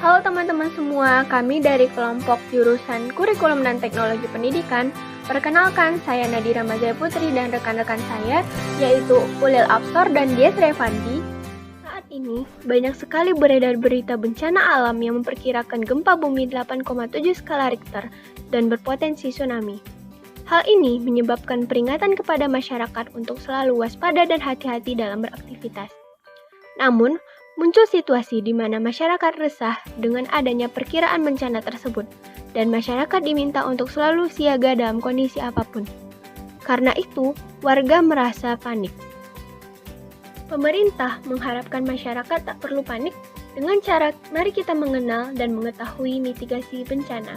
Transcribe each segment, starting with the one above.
Halo teman-teman semua, kami dari kelompok jurusan Kurikulum dan Teknologi Pendidikan. Perkenalkan, saya Nadira Mazaya Putri dan rekan-rekan saya, yaitu Ulil Absor dan Dias Revandi. Saat ini, banyak sekali beredar berita bencana alam yang memperkirakan gempa bumi 8,7 skala Richter dan berpotensi tsunami. Hal ini menyebabkan peringatan kepada masyarakat untuk selalu waspada dan hati-hati dalam beraktivitas. Namun, muncul situasi di mana masyarakat resah dengan adanya perkiraan bencana tersebut, dan masyarakat diminta untuk selalu siaga dalam kondisi apapun. Karena itu, warga merasa panik. Pemerintah mengharapkan masyarakat tak perlu panik dengan cara mari kita mengenal dan mengetahui mitigasi bencana.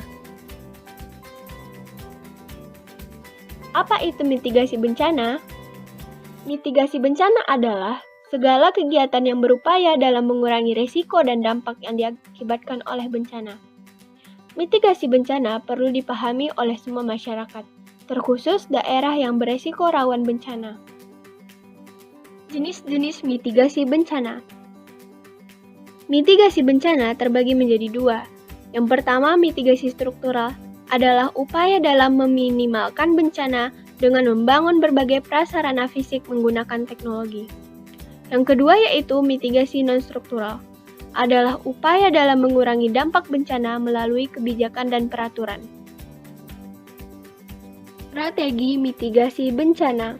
Apa itu mitigasi bencana? Mitigasi bencana adalah segala kegiatan yang berupaya dalam mengurangi risiko dan dampak yang diakibatkan oleh bencana. Mitigasi bencana perlu dipahami oleh semua masyarakat, terkhusus daerah yang beresiko rawan bencana. Jenis-jenis mitigasi bencana. Mitigasi bencana terbagi menjadi dua. Yang pertama, mitigasi struktural adalah upaya dalam meminimalkan bencana dengan membangun berbagai prasarana fisik menggunakan teknologi. Yang kedua yaitu mitigasi non-struktural, adalah upaya dalam mengurangi dampak bencana melalui kebijakan dan peraturan. Strategi mitigasi bencana.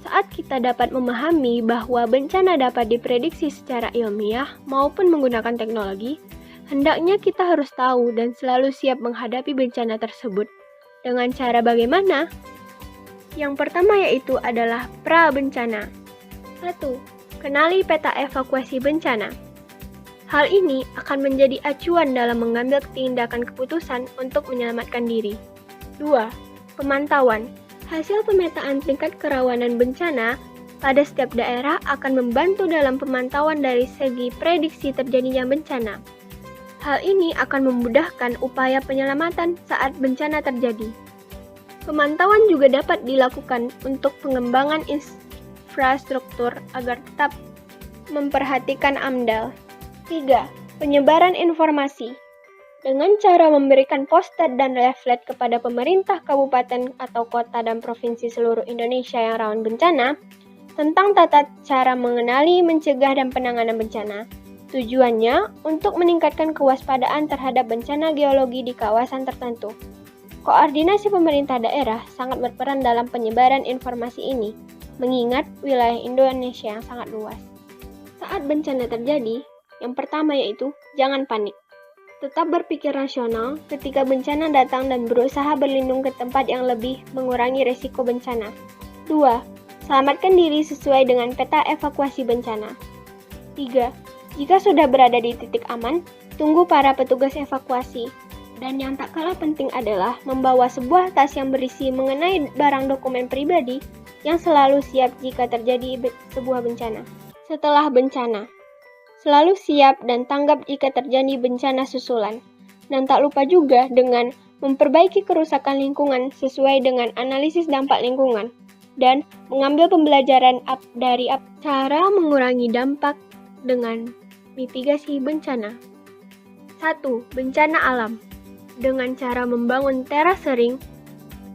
Saat kita dapat memahami bahwa bencana dapat diprediksi secara ilmiah maupun menggunakan teknologi, hendaknya kita harus tahu dan selalu siap menghadapi bencana tersebut. Dengan cara bagaimana? Yang pertama yaitu adalah pra-bencana. 1. Kenali peta evakuasi bencana. Hal ini akan menjadi acuan dalam mengambil tindakan keputusan untuk menyelamatkan diri. 2. Pemantauan. Hasil pemetaan tingkat kerawanan bencana pada setiap daerah akan membantu dalam pemantauan dari segi prediksi terjadinya bencana. Hal ini akan memudahkan upaya penyelamatan saat bencana terjadi. Pemantauan juga dapat dilakukan untuk pengembangan infrastruktur agar tetap memperhatikan AMDAL. 3. Penyebaran informasi. Dengan cara memberikan poster dan leaflet kepada pemerintah kabupaten atau kota dan provinsi seluruh Indonesia yang rawan bencana tentang tata cara mengenali, mencegah, dan penanganan bencana. Tujuannya untuk meningkatkan kewaspadaan terhadap bencana geologi di kawasan tertentu. Koordinasi pemerintah daerah sangat berperan dalam penyebaran informasi ini, mengingat wilayah Indonesia yang sangat luas. Saat bencana terjadi, yang pertama yaitu jangan panik. Tetap berpikir rasional ketika bencana datang dan berusaha berlindung ke tempat yang lebih mengurangi risiko bencana. 2. Selamatkan diri sesuai dengan peta evakuasi bencana. 3. Jika sudah berada di titik aman, tunggu para petugas evakuasi. Dan yang tak kalah penting adalah membawa sebuah tas yang berisi mengenai barang dokumen pribadi yang selalu siap jika terjadi sebuah bencana. Setelah bencana, selalu siap dan tanggap jika terjadi bencana susulan. Dan tak lupa juga dengan memperbaiki kerusakan lingkungan sesuai dengan analisis dampak lingkungan dan mengambil pembelajaran dari cara mengurangi dampak dengan mitigasi bencana. 1. Bencana alam. Dengan cara membangun terasering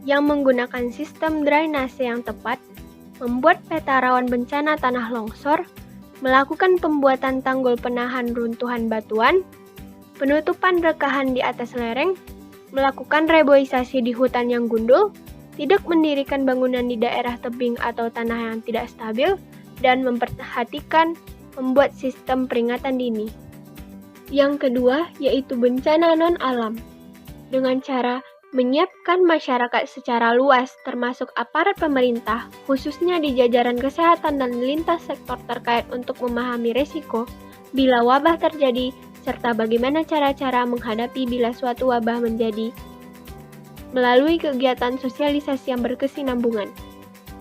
yang menggunakan sistem drainase yang tepat, membuat peta rawan bencana tanah longsor, melakukan pembuatan tanggul penahan runtuhan batuan, penutupan rekahan di atas lereng, melakukan reboisasi di hutan yang gundul, tidak mendirikan bangunan di daerah tebing atau tanah yang tidak stabil, dan memperhatikan membuat sistem peringatan dini. Yang kedua yaitu bencana non-alam. Dengan cara menyiapkan masyarakat secara luas termasuk aparat pemerintah, khususnya di jajaran kesehatan dan lintas sektor terkait untuk memahami risiko bila wabah terjadi serta bagaimana cara-cara menghadapi bila suatu wabah menjadi melalui kegiatan sosialisasi yang berkesinambungan.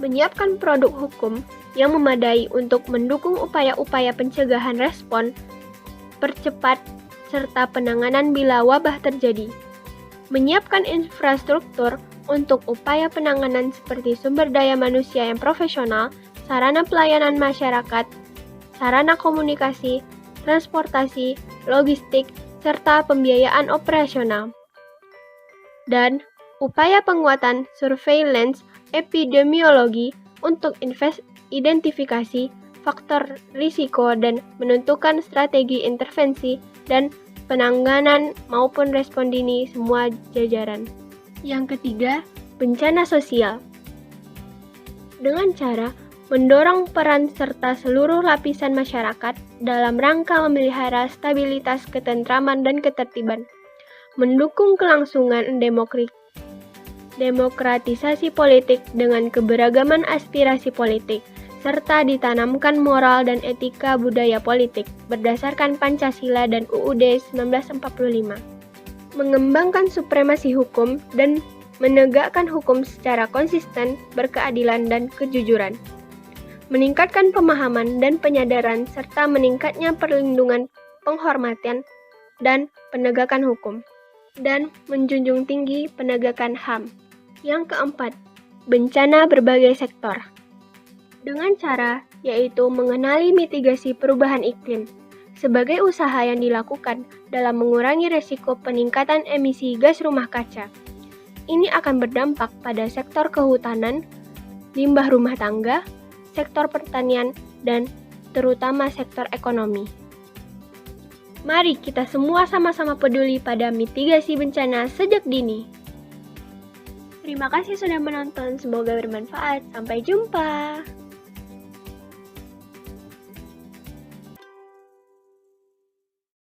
Menyiapkan produk hukum yang memadai untuk mendukung upaya-upaya pencegahan respon, percepat, serta penanganan bila wabah terjadi. Menyiapkan infrastruktur untuk upaya penanganan seperti sumber daya manusia yang profesional, sarana pelayanan masyarakat, sarana komunikasi, transportasi, logistik, serta pembiayaan operasional. Dan upaya penguatan surveillance epidemiologi untuk identifikasi faktor risiko dan menentukan strategi intervensi dan penanganan maupun respon dini semua jajaran. Yang ketiga, bencana sosial. Dengan cara mendorong peran serta seluruh lapisan masyarakat dalam rangka memelihara stabilitas, ketentraman, dan ketertiban, mendukung kelangsungan demokratisasi politik dengan keberagaman aspirasi politik, serta ditanamkan moral dan etika budaya politik berdasarkan Pancasila dan UUD 1945. Mengembangkan supremasi hukum dan menegakkan hukum secara konsisten, berkeadilan, dan kejujuran. Meningkatkan pemahaman dan penyadaran serta meningkatnya perlindungan, penghormatan, dan penegakan hukum. Dan menjunjung tinggi penegakan HAM. Yang keempat, bencana berbagai sektor. Dengan cara yaitu mengenali mitigasi perubahan iklim sebagai usaha yang dilakukan dalam mengurangi resiko peningkatan emisi gas rumah kaca. Ini akan berdampak pada sektor kehutanan, limbah rumah tangga, sektor pertanian, dan terutama sektor ekonomi. Mari kita semua sama-sama peduli pada mitigasi bencana sejak dini. Terima kasih sudah menonton, semoga bermanfaat. Sampai jumpa.